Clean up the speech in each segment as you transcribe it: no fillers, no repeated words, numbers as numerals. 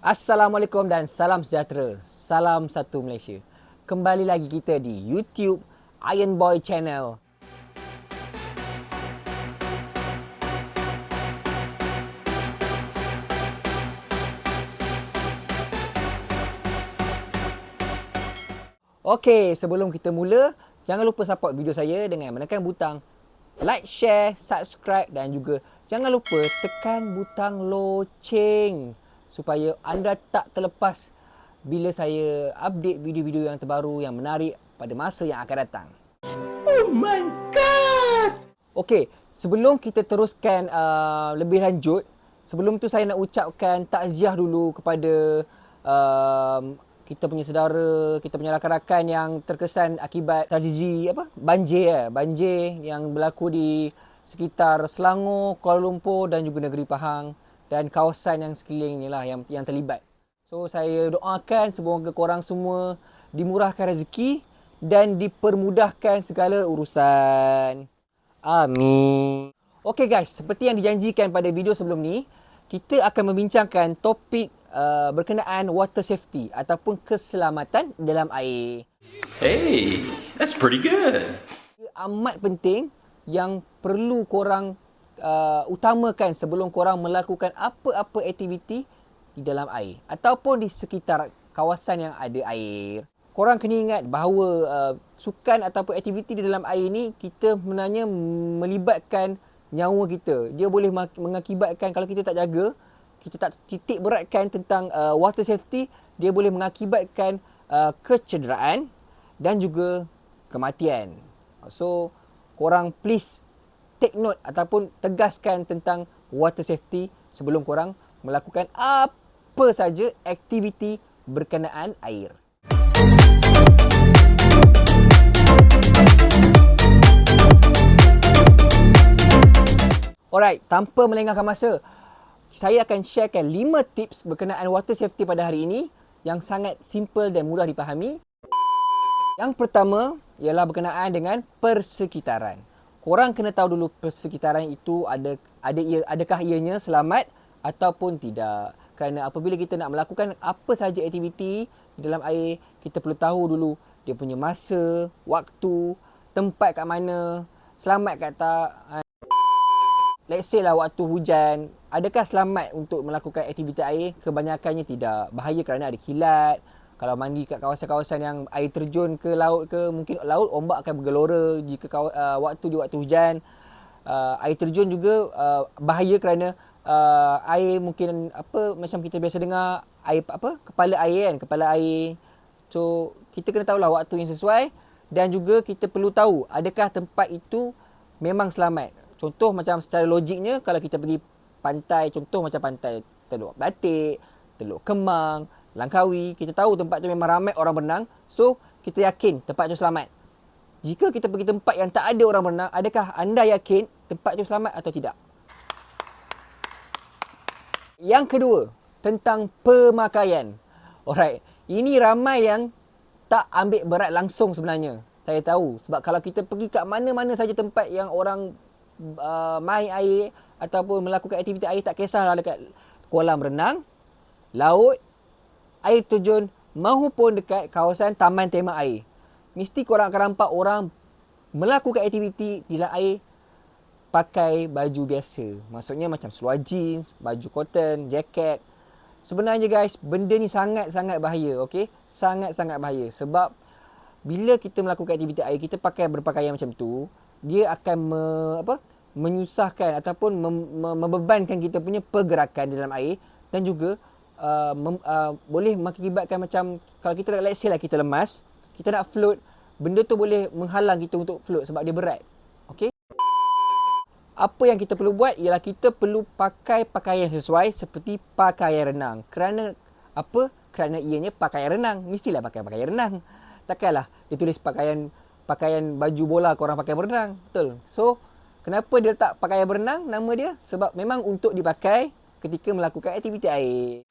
Assalamualaikum dan salam sejahtera. Salam satu Malaysia. Kembali lagi kita di YouTube Iron Boy Channel. Okey, sebelum kita mula, jangan lupa support video saya dengan menekan butang like, share, subscribe dan juga jangan lupa tekan butang loceng supaya anda tak terlepas bila saya update video-video yang terbaru yang menarik pada masa yang akan datang. Oh my god! Okey, sebelum kita teruskan lebih lanjut, sebelum tu saya nak ucapkan takziah dulu kepada kita punya saudara, kita punya rakan-rakan yang terkesan akibat tragedi banjir yang berlaku di sekitar Selangor, Kuala Lumpur dan juga negeri Pahang dan kawasan yang sekeliling inilah yang terlibat. So saya doakan semoga korang semua dimurahkan rezeki dan dipermudahkan segala urusan. Amin. Okey guys, seperti yang dijanjikan pada video sebelum ni, kita akan membincangkan topik berkenaan water safety ataupun keselamatan dalam air. Hey, that's pretty good. Amat penting yang perlu korang utamakan sebelum korang melakukan apa-apa aktiviti di dalam air ataupun di sekitar kawasan yang ada air. Korang kena ingat bahawa sukan ataupun aktiviti di dalam air ni kita sebenarnya melibatkan nyawa kita. Dia boleh mengakibatkan kalau kita tak jaga, kita tak titik beratkan tentang water safety, dia boleh mengakibatkan kecederaan dan juga kematian. So, korang please take note ataupun tegaskan tentang water safety sebelum korang melakukan apa saja aktiviti berkenaan air. Alright, tanpa melengahkan masa, saya akan sharekan 5 tips berkenaan water safety pada hari ini yang sangat simple dan mudah dipahami. Yang pertama ialah berkenaan dengan persekitaran. Korang kena tahu dulu persekitaran itu adakah ianya selamat ataupun tidak. Kerana apabila kita nak melakukan apa sahaja aktiviti di dalam air, kita perlu tahu dulu dia punya masa, waktu, tempat kat mana, selamat kat tak. Let's say lah waktu hujan, adakah selamat untuk melakukan aktiviti air? Kebanyakannya tidak. Bahaya kerana ada kilat. Kalau mandi kat kawasan-kawasan yang air terjun ke laut ke, mungkin laut ombak akan bergelora jika waktu hujan. Air terjun juga bahaya kerana air mungkin macam kita biasa dengar air kepala air kan, kepala air. So kita kena tahulah waktu yang sesuai dan juga kita perlu tahu adakah tempat itu memang selamat. Contoh macam secara logiknya kalau kita pergi pantai, contoh macam pantai Teluk Batik, Teluk Kemang, Langkawi, kita tahu tempat tu memang ramai orang berenang, so kita yakin tempat tu selamat. Jika kita pergi tempat yang tak ada orang berenang, adakah anda yakin tempat tu selamat atau tidak? Yang kedua, tentang pemakaian. Alright, ini ramai yang tak ambil berat langsung sebenarnya. Saya tahu sebab kalau kita pergi kat mana-mana saja tempat yang orang main air ataupun melakukan aktiviti air, tak kisahlah dekat kolam renang, laut, air terjun mahupun dekat kawasan taman tema air, mesti korang akan nampak orang melakukan aktiviti di dalam air pakai baju biasa. Maksudnya macam seluar jeans, baju cotton, jaket. Sebenarnya guys, benda ni sangat-sangat bahaya, okey? Sangat-sangat bahaya sebab bila kita melakukan aktiviti air, kita pakai berpakaian macam tu, dia akan menyusahkan ataupun membebankan kita punya pergerakan di dalam air dan juga boleh mengakibatkan macam kalau kita let's say lah kita lemas, kita nak float, benda tu boleh menghalang kita untuk float sebab dia berat. Okey? Apa yang kita perlu buat ialah kita perlu pakai pakaian sesuai seperti pakaian renang. Kerana apa? Kerana ianya pakaian renang, mestilah pakai pakaian renang. Takkanlah dia tulis pakaian baju bola korang pakai berenang. Betul. So, kenapa dia letak pakaian berenang nama dia? Sebab memang untuk dipakai ketika melakukan aktiviti air.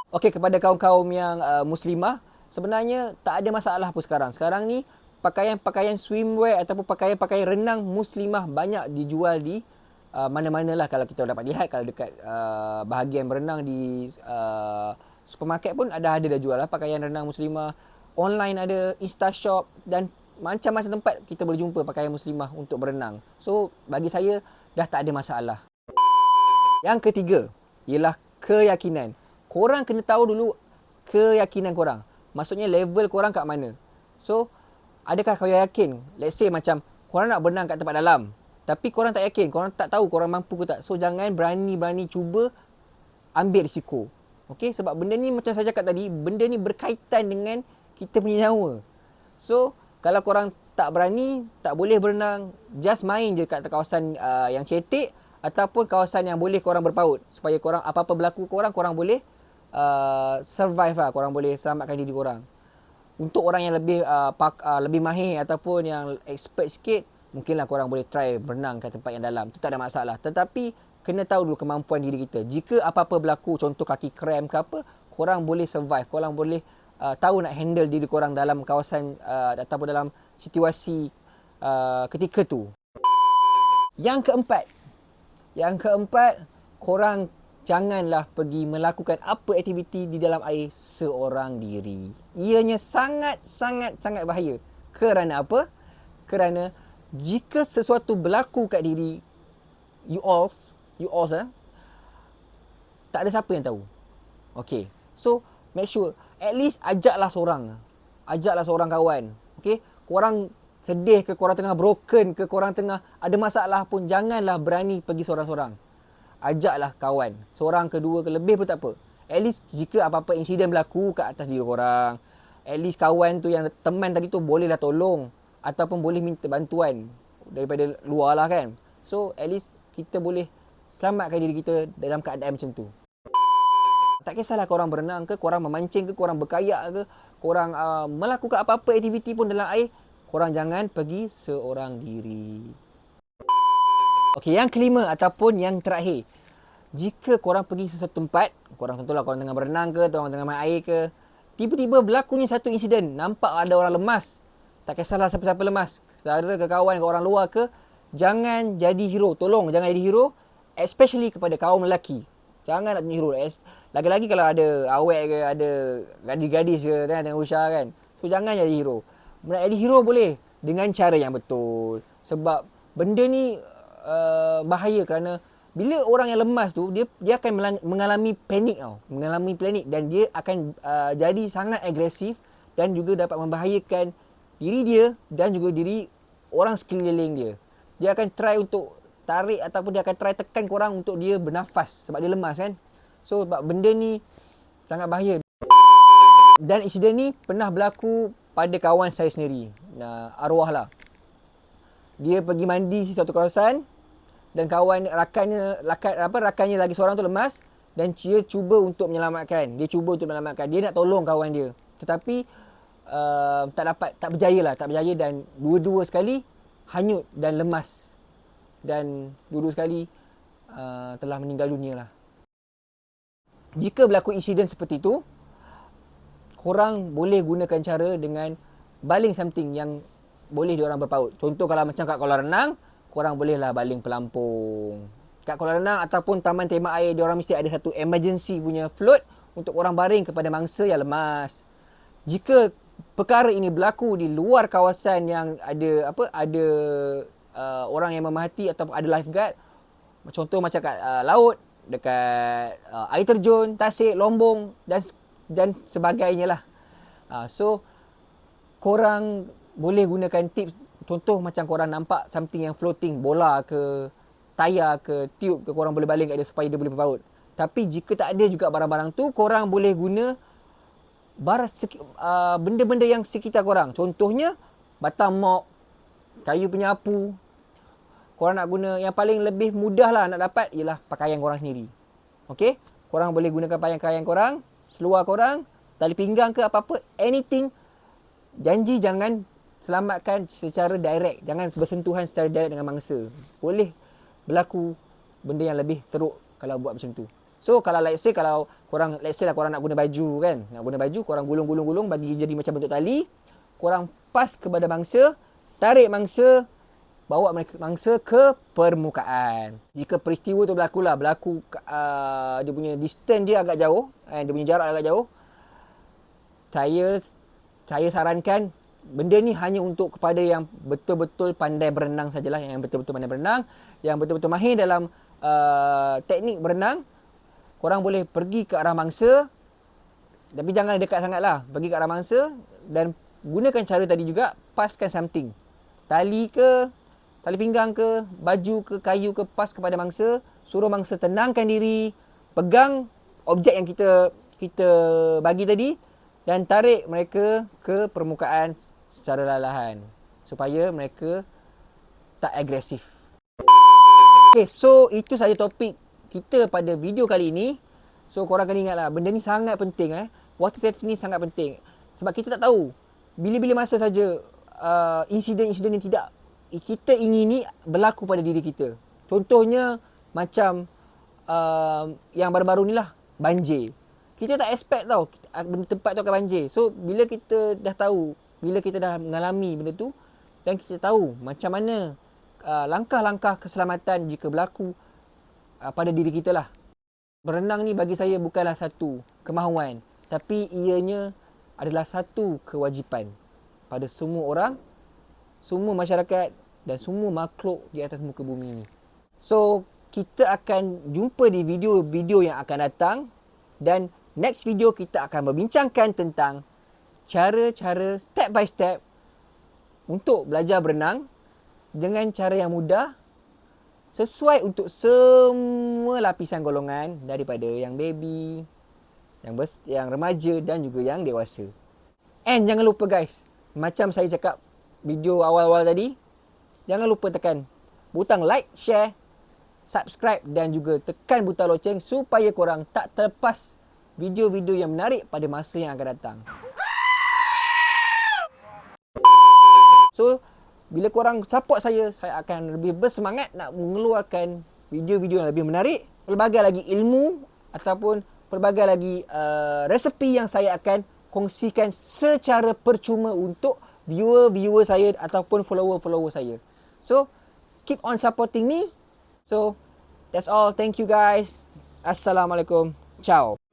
Okey, kepada kaum-kaum yang muslimah, sebenarnya tak ada masalah pun sekarang. Sekarang ni pakaian-pakaian swimwear ataupun pakaian-pakaian renang muslimah banyak dijual di mana-mana lah kalau kita dapat lihat, kalau dekat bahagian berenang di supermarket pun ada dah jual lah pakaian renang muslimah. Online ada Instashop dan macam-macam tempat kita boleh jumpa pakaian muslimah untuk berenang. So bagi saya dah tak ada masalah. Yang ketiga ialah keyakinan. Korang kena tahu dulu keyakinan korang. Maksudnya level korang kat mana. So adakah kau yakin, let's say macam korang nak berenang kat tempat dalam, tapi korang tak yakin, korang tak tahu korang mampu ke tak. So jangan berani-berani cuba ambil risiko. Okey, sebab benda ni macam saya cakap tadi, benda ni berkaitan dengan kita punya nyawa. So kalau korang tak berani, tak boleh berenang, just main je kat kawasan yang cetek ataupun kawasan yang boleh korang berpaut, supaya korang apa-apa berlaku korang boleh survive lah, korang boleh selamatkan diri korang. Untuk orang yang lebih lebih mahir ataupun yang expert sikit, mungkinlah korang boleh try berenang kat tempat yang dalam. Itu tak ada masalah. Tetapi kena tahu dulu kemampuan diri kita. Jika apa-apa berlaku, contoh kaki cramp ke apa, korang boleh survive. Korang boleh tahu nak handle diri korang dalam kawasan ataupun dalam situasi ketika tu. Yang keempat, korang janganlah pergi melakukan apa aktiviti di dalam air seorang diri. Ianya sangat bahaya. Kerana apa? Kerana jika sesuatu berlaku kat diri you all tak ada siapa yang tahu. Okay. So, make sure at least ajaklah seorang kawan. Okay. Korang sedih ke, korang tengah broken ke, korang tengah ada masalah pun, janganlah berani pergi seorang-seorang. Ajaklah kawan. Seorang ke, dua ke, lebih pun tak apa. At least jika apa-apa insiden berlaku kat atas diri korang, at least kawan tu yang teman tadi tu bolehlah tolong ataupun boleh minta bantuan daripada luar lah kan. So at least kita boleh selamatkan diri kita dalam keadaan macam tu. Tak kisahlah korang berenang ke, korang memancing ke, korang berkayak ke, korang melakukan apa-apa aktiviti pun dalam air, korang jangan pergi seorang diri. Okey, yang kelima ataupun yang terakhir. Jika korang pergi sesuatu tempat, korang tentulah korang tengah berenang ke, korang tengah main air ke, tiba-tiba berlakunya satu insiden, nampak ada orang lemas. Tak kisahlah siapa-siapa lemas, saudara ke kawan ke orang luar ke, jangan jadi hero. Tolong jangan jadi hero, especially kepada kaum lelaki. Jangan nak jadi hero. Lagi-lagi kalau ada awek ke, ada gadis-gadis ke kan, tengah usaha kan. So jangan jadi hero. Nak jadi hero boleh dengan cara yang betul. Sebab benda ni bahaya kerana bila orang yang lemas tu dia akan mengalami panik tau. Mengalami panik dan dia akan jadi sangat agresif dan juga dapat membahayakan diri dia dan juga diri orang sekeliling dia. Dia akan try untuk tarik ataupun dia akan try tekan korang untuk dia bernafas sebab dia lemas kan. So sebab benda ni sangat bahaya. Dan insiden ni pernah berlaku pada kawan saya sendiri. Arwah lah. Dia pergi mandi di satu kawasan dan rakannya lagi seorang tu lemas dan dia cuba untuk menyelamatkan. Dia nak tolong kawan dia. Tetapi tak berjaya dan dua-dua sekali hanyut dan lemas. Dan dua-dua sekali telah meninggal dunia lah. Jika berlaku insiden seperti itu, korang boleh gunakan cara dengan baling something yang boleh diorang berpaut. Contoh kalau macam kat kolam renang, korang bolehlah baling pelampung. Kat kolam renang ataupun taman tema air, diorang mesti ada satu emergency punya float untuk orang baring kepada mangsa yang lemas. Jika perkara ini berlaku di luar kawasan yang ada orang yang memerhati ataupun ada lifeguard, contoh macam kat laut, dekat air terjun, tasik, lombong dan sebagainya lah. So korang boleh gunakan tips. Contoh macam korang nampak something yang floating, bola ke, tayar ke, tube ke, korang boleh baling kat dia supaya dia boleh berpaut. Tapi jika tak ada juga barang-barang tu, korang boleh guna benda-benda yang sekitar korang. Contohnya batang mop, kayu penyapu. Korang nak guna yang paling lebih mudah lah nak dapat ialah pakaian korang sendiri. Okey? Korang boleh gunakan pakaian korang, seluar korang, tali pinggang ke apa-apa, anything. Janji jangan selamatkan secara direct. Jangan bersentuhan secara direct dengan mangsa. Boleh berlaku benda yang lebih teruk kalau buat macam tu. So kalau let's say korang nak guna baju kan. Nak guna baju, korang gulung-gulung bagi jadi macam bentuk tali. Korang pas kepada mangsa, tarik mangsa, bawa mangsa ke permukaan. Jika peristiwa tu berlaku dia punya distance dia agak jauh, dia punya jarak agak jauh, saya sarankan benda ni hanya untuk kepada yang betul-betul pandai berenang sajalah, yang betul-betul pandai berenang, yang betul-betul mahir dalam teknik berenang. Korang boleh pergi ke arah mangsa, tapi jangan dekat sangatlah. Pergi ke arah mangsa dan gunakan cara tadi juga, paskan something. Tali ke, tali pinggang ke, baju ke, kayu ke, pas kepada mangsa, suruh mangsa tenangkan diri, pegang objek yang kita bagi tadi dan tarik mereka ke permukaan secara perlahan supaya mereka tak agresif. Okay, so itu saja topik kita pada video kali ini. So korang kena ingatlah, benda ni sangat penting. Water safety ni sangat penting. Sebab kita tak tahu bila-bila masa saja insiden-insiden yang tidak kita ingini berlaku pada diri kita. Contohnya macam yang baru-baru ni lah, banjir. Kita tak expect tau tempat tu akan banjir. So bila kita dah tahu, bila kita dah mengalami benda tu dan kita tahu macam mana langkah-langkah keselamatan jika berlaku pada diri kita lah. Berenang ni bagi saya bukanlah satu kemahuan, tapi ianya adalah satu kewajipan pada semua orang, semua masyarakat dan semua makhluk di atas muka bumi ni. So, kita akan jumpa di video-video yang akan datang dan next video kita akan membincangkan tentang cara-cara step by step untuk belajar berenang dengan cara yang mudah, sesuai untuk semua lapisan golongan, daripada yang baby, yang remaja dan juga yang dewasa. And jangan lupa guys, macam saya cakap video awal-awal tadi, jangan lupa tekan butang like, share, subscribe dan juga tekan butang loceng supaya korang tak terlepas video-video yang menarik pada masa yang akan datang. So, bila korang support saya akan lebih bersemangat nak mengeluarkan video-video yang lebih menarik, pelbagai lagi ilmu ataupun pelbagai lagi resepi yang saya akan kongsikan secara percuma untuk viewer-viewer saya ataupun follower-follower saya. So, keep on supporting me. So, that's all. Thank you guys. Assalamualaikum. Ciao.